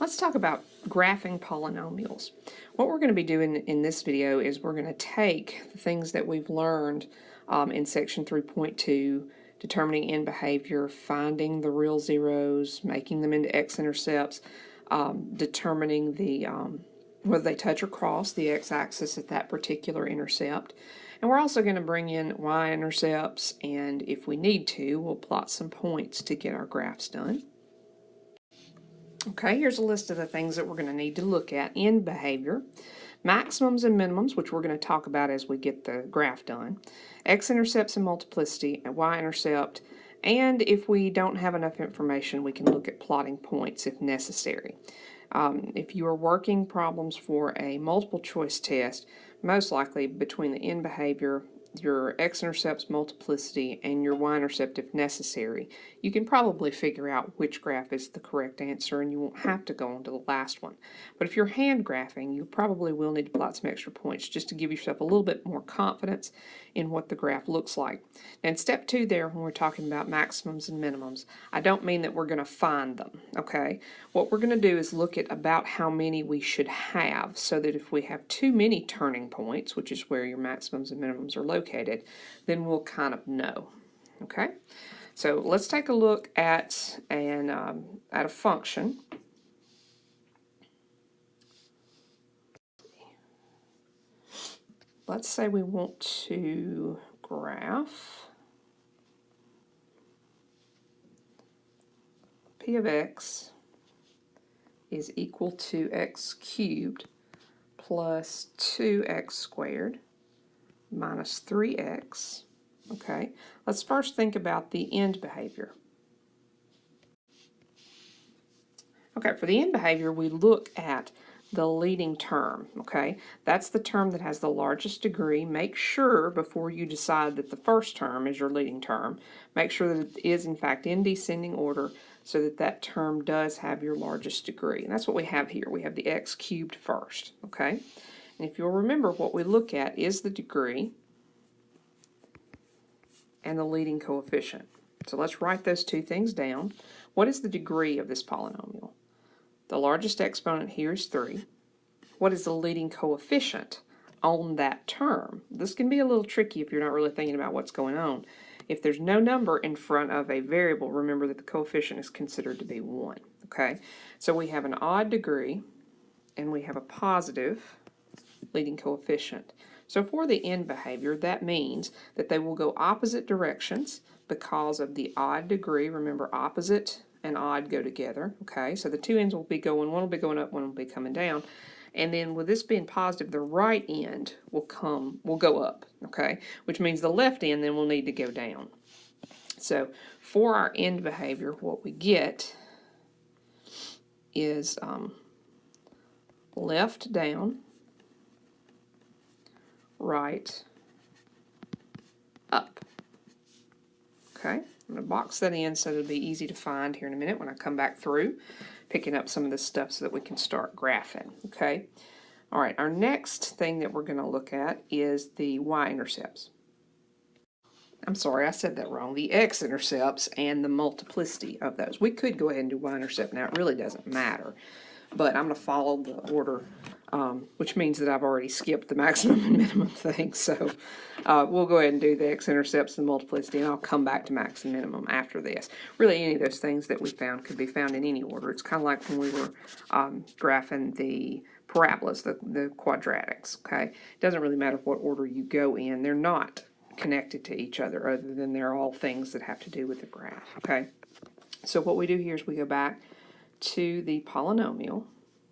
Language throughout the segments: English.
Let's talk about graphing polynomials. What we're going to be doing in this video is we're going to take the things that we've learned in section 3.2, determining end behavior, finding the real zeros, making them into x-intercepts, determining the whether they touch or cross the x-axis at that particular intercept. And we're also going to bring in y-intercepts, and if we need to, we'll plot some points to get our graphs done. Okay, here's a list of the things that we're going to need to look at in behavior. Maximums and minimums, which we're going to talk about as we get the graph done. X-intercepts and multiplicity, and y-intercept, and if we don't have enough information, we can look at plotting points if necessary. If you are working problems for a multiple choice test, most likely between the end behavior, your x-intercepts, multiplicity, and your y-intercept if necessary, you can probably figure out which graph is the correct answer and you won't have to go on to the last one. But if you're hand graphing, you probably will need to plot some extra points just to give yourself a little bit more confidence in what the graph looks like. And step 2 there, when we're talking about maximums and minimums, I don't mean that we're going to find them, okay? What we're going to do is look at about how many we should have, so that if we have too many turning points, which is where your maximums and minimums are located, then we'll kind of know, okay? So let's take a look at a function. Let's say we want to graph p of x is equal to x cubed plus 2x squared minus 3x. Okay, let's first think about the end behavior. Okay, for the end behavior, we look at the leading term, okay? That's the term that has the largest degree. Make sure before you decide that the first term is your leading term, make sure that it is in fact in descending order so that that term does have your largest degree. And that's what we have here. We have the x cubed first, okay? And if you'll remember, what we look at is the degree and the leading coefficient. So let's write those two things down. What is the degree of this polynomial? The largest exponent here is 3. What is the leading coefficient on that term? This can be a little tricky if you're not really thinking about what's going on. If there's no number in front of a variable, remember that the coefficient is considered to be 1. Okay, so we have an odd degree and we have a positive leading coefficient. So for the end behavior, that means that they will go opposite directions because of the odd degree. Remember, opposite and odd go together, okay? So the two ends will be going, one will be going up, one will be coming down. And then with this being positive, the right end will go up, okay? Which means the left end then will need to go down. So for our end behavior, what we get is left down, right up. Okay, I'm going to box that in so it'll be easy to find here in a minute when I come back through, picking up some of this stuff so that we can start graphing. Okay, all right, our next thing that we're going to look at is the y-intercepts. I'm sorry, I said that wrong. The x-intercepts and the multiplicity of those. We could go ahead and do y-intercept now. It really doesn't matter, but I'm going to follow the order, which means that I've already skipped the maximum and minimum thing. So we'll go ahead and do the x-intercepts and multiplicity, and I'll come back to max and minimum after this. Really, any of those things that we found could be found in any order. It's kind of like when we were graphing the parabolas, the quadratics. Okay, it doesn't really matter what order you go in. They're not connected to each other, other than they're all things that have to do with the graph. Okay, so what we do here is we go back to the polynomial.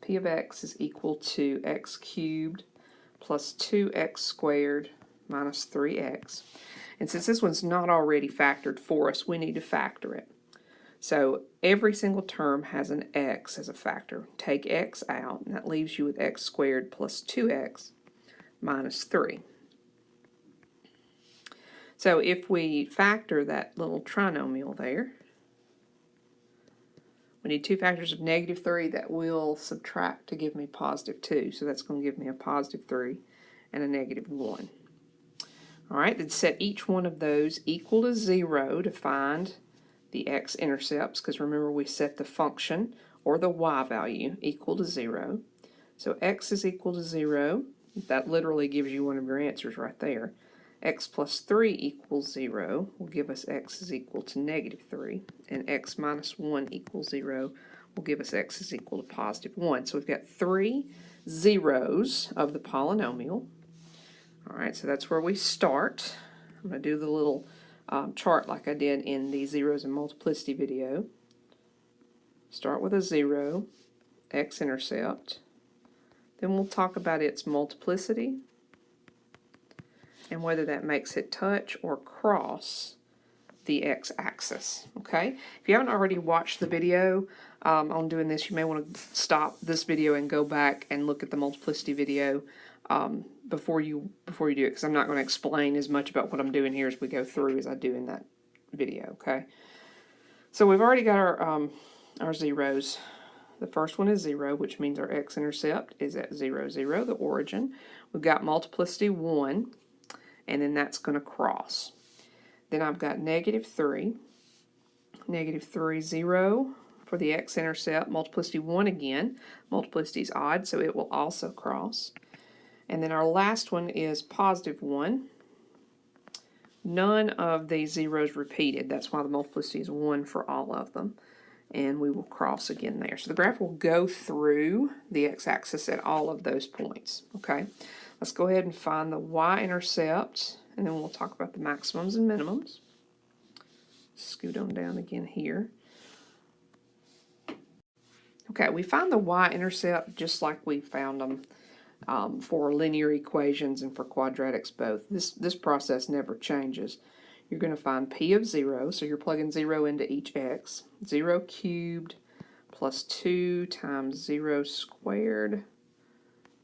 P of x is equal to x cubed plus 2x squared minus 3x. And since this one's not already factored for us, we need to factor it. So every single term has an x as a factor. Take x out, and that leaves you with x squared plus 2x minus 3. So if we factor that little trinomial there, we need two factors of negative 3 that will subtract to give me positive 2. So that's going to give me a positive 3 and a negative 1. All right, then set each one of those equal to 0 to find the x-intercepts, because remember we set the function or the y value equal to 0. So x is equal to 0. That literally gives you one of your answers right there. X plus 3 equals 0 will give us x is equal to negative 3. And x minus 1 equals 0 will give us x is equal to positive 1. So we've got 3 zeros of the polynomial. All right, so that's where we start. I'm going to do the little chart like I did in the zeros and multiplicity video. Start with a 0, x-intercept. Then we'll talk about its multiplicity and whether that makes it touch or cross the x-axis, okay? If you haven't already watched the video on doing this, you may want to stop this video and go back and look at the multiplicity video before you do it, because I'm not going to explain as much about what I'm doing here as we go through as I do in that video, okay? So we've already got our zeros. The first one is 0, which means our x-intercept is at 0, 0, the origin. We've got multiplicity 1, and then that's going to cross. Then I've got negative 3, 0 for the x-intercept, multiplicity 1 again. Multiplicity is odd, so it will also cross. And then our last one is positive 1. None of these zeros repeated. That's why the multiplicity is 1 for all of them. And we will cross again there. So the graph will go through the x-axis at all of those points. Okay, let's go ahead and find the y-intercept, and then we'll talk about the maximums and minimums. Scoot on down again here. Okay, we find the y-intercept just like we found them for linear equations and for quadratics both. This process never changes. You're going to find p of 0, so you're plugging 0 into each x. 0 cubed plus 2 times 0 squared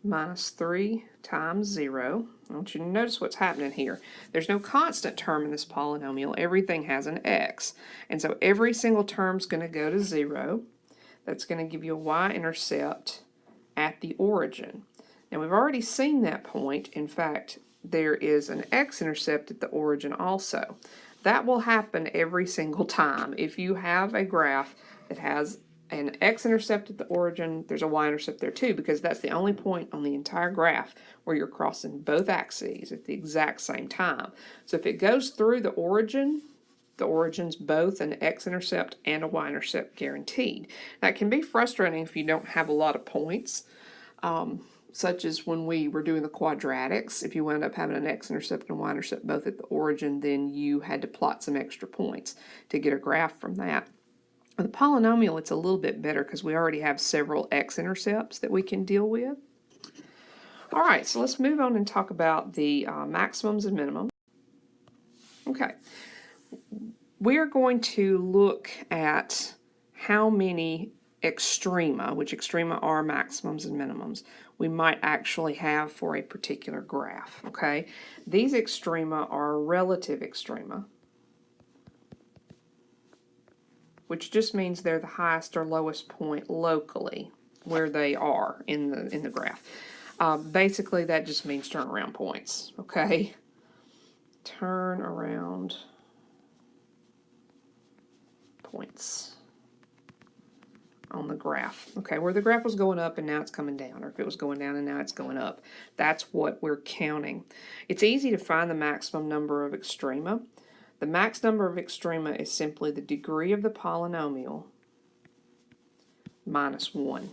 minus 3 times 0. I want you to notice what's happening here. There's no constant term in this polynomial. Everything has an x. And so every single term is going to go to 0. That's going to give you a y-intercept at the origin. Now we've already seen that point. In fact, there is an x-intercept at the origin also. That will happen every single time. If you have a graph that has an x-intercept at the origin, there's a y-intercept there too, because that's the only point on the entire graph where you're crossing both axes at the exact same time. So if it goes through the origin's both an x-intercept and a y-intercept guaranteed. That can be frustrating if you don't have a lot of points. Such as when we were doing the quadratics, if you wound up having an x-intercept and a y-intercept both at the origin, then you had to plot some extra points to get a graph from that. With the polynomial, it's a little bit better because we already have several x-intercepts that we can deal with. All right, so let's move on and talk about the maximums and minimums. Okay, we're going to look at how many extrema, which extrema are maximums and minimums, we might actually have for a particular graph, okay? These extrema are relative extrema, which just means they're the highest or lowest point locally where they are in the graph. Basically, that just means turnaround points, okay? Turnaround points on the graph. Okay, where the graph was going up and now it's coming down, or if it was going down and now it's going up. That's what we're counting. It's easy to find the maximum number of extrema. The max number of extrema is simply the degree of the polynomial minus 1.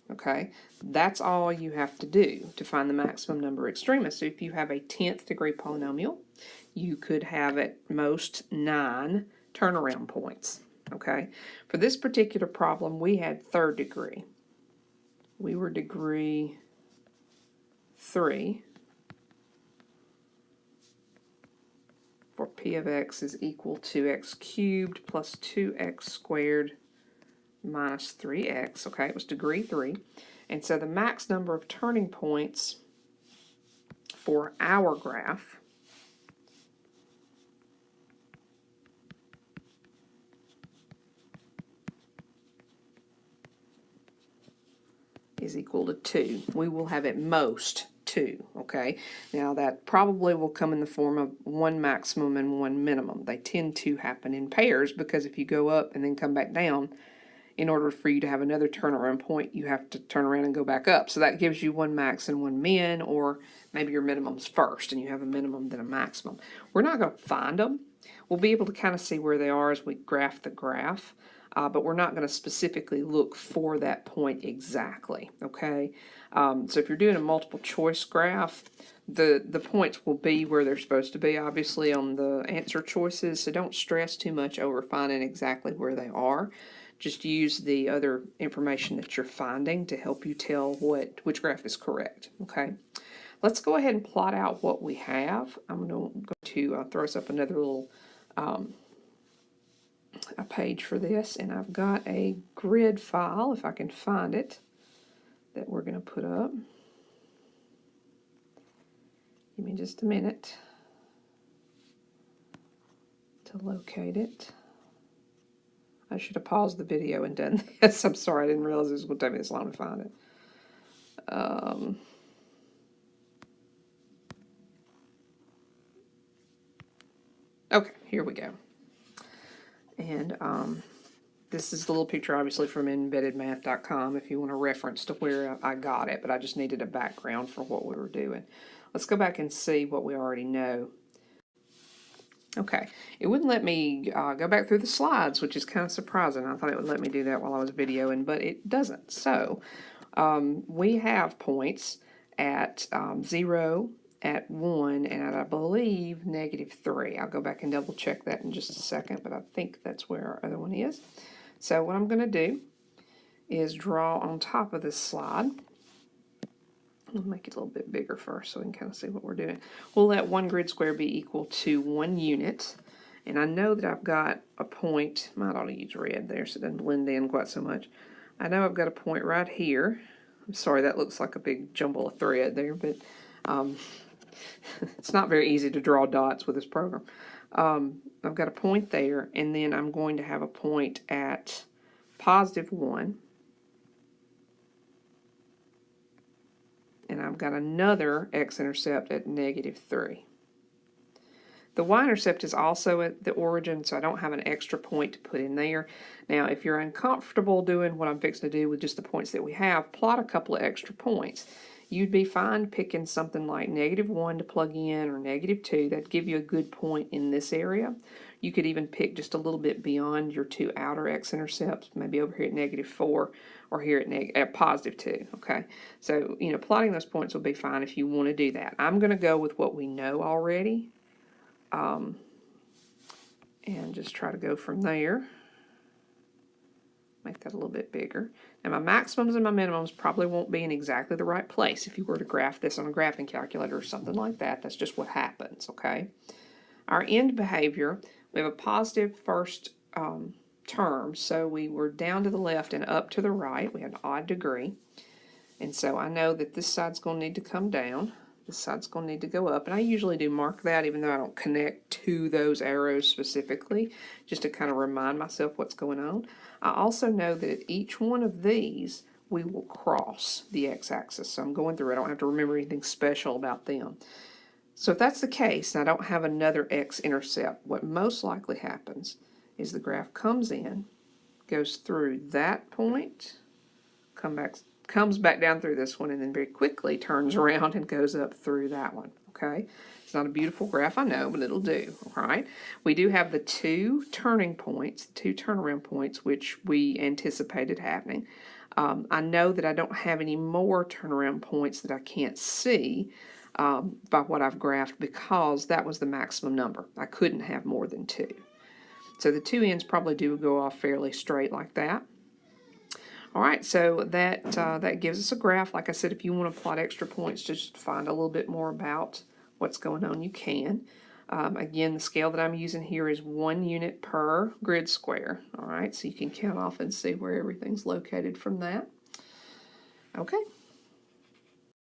Okay, that's all you have to do to find the maximum number of extrema. So if you have a 10th degree polynomial, you could have at most 9 turnaround points. Okay, for this particular problem, we had 3rd degree. We were degree 3 for p of x is equal to x cubed plus 2x squared minus 3x. Okay, it was degree 3. And so the max number of turning points for our graph is equal to 2. We will have at most 2, okay? Now that probably will come in the form of 1 maximum and 1 minimum. They tend to happen in pairs because if you go up and then come back down, in order for you to have another turnaround point, you have to turn around and go back up. So that gives you one max and one min, or maybe your minimum's first and you have a minimum then a maximum. We're not going to find them. We'll be able to kind of see where they are as we graph the graph, but we're not going to specifically look for that point exactly, okay? So if you're doing a multiple choice graph, the points will be where they're supposed to be, obviously, on the answer choices, so don't stress too much over finding exactly where they are. Just use the other information that you're finding to help you tell which graph is correct, okay? Let's go ahead and plot out what we have. I'm going to throw us up another little a page for this, and I've got a grid file, if I can find it, that we're going to put up. Give me just a minute to locate it. I should have paused the video and done this. I'm sorry, I didn't realize it was going to take me this long to find it. Okay, here we go. And this is the little picture, obviously, from embeddedmath.com if you want a reference to where I got it, but I just needed a background for what we were doing. Let's go back and see what we already know. Okay, it wouldn't let me go back through the slides, which is kind of surprising. I thought it would let me do that while I was videoing, but it doesn't. So we have points at 0, at 1, and at, I believe, -3. I'll go back and double check that in just a second, but I think that's where our other one is. So what I'm going to do is draw on top of this slide. I'll make it a little bit bigger first so we can kind of see what we're doing. We'll let 1 grid square be equal to 1 unit. And I know that I've got a point, might ought to use red there so it doesn't blend in quite so much. I know I've got a point right here. I'm sorry, that looks like a big jumble of thread there, but it's not very easy to draw dots with this program. I've got a point there, and then I'm going to have a point at +1. And I've got another x-intercept at -3. The y-intercept is also at the origin, so I don't have an extra point to put in there. Now, if you're uncomfortable doing what I'm fixing to do with just the points that we have, plot a couple of extra points. You'd be fine picking something like -1 to plug in, or -2. That'd give you a good point in this area. You could even pick just a little bit beyond your 2 outer x-intercepts, maybe over here at -4, or here at +2, okay? So, you know, plotting those points will be fine if you want to do that. I'm going to go with what we know already, and just try to go from there. Make that a little bit bigger. Now, my maximums and my minimums probably won't be in exactly the right place if you were to graph this on a graphing calculator or something like that. That's just what happens, okay? Our end behavior, we have a positive first term, so we were down to the left and up to the right. We had an odd degree. And so I know that this side's going to need to come down. This side's going to need to go up. And I usually do mark that, even though I don't connect to those arrows specifically, just to kind of remind myself what's going on. I also know that at each one of these, we will cross the x-axis. So I'm going through, I don't have to remember anything special about them. So if that's the case, and I don't have another x-intercept, what most likely happens is the graph comes in, goes through that point, comes back down through this one, and then very quickly turns around and goes up through that one, okay? It's not a beautiful graph, I know, but it'll do, all right? We do have the 2 turning points, 2 turnaround points, which we anticipated happening. I know that I don't have any more turnaround points that I can't see by what I've graphed, because that was the maximum number. I couldn't have more than 2. So the 2 ends probably do go off fairly straight like that. All right, so that gives us a graph. Like I said, if you want to plot extra points, just find a little bit more about what's going on, you can. Again, the scale that I'm using here is 1 unit per grid square. All right, so you can count off and see where everything's located from that. Okay,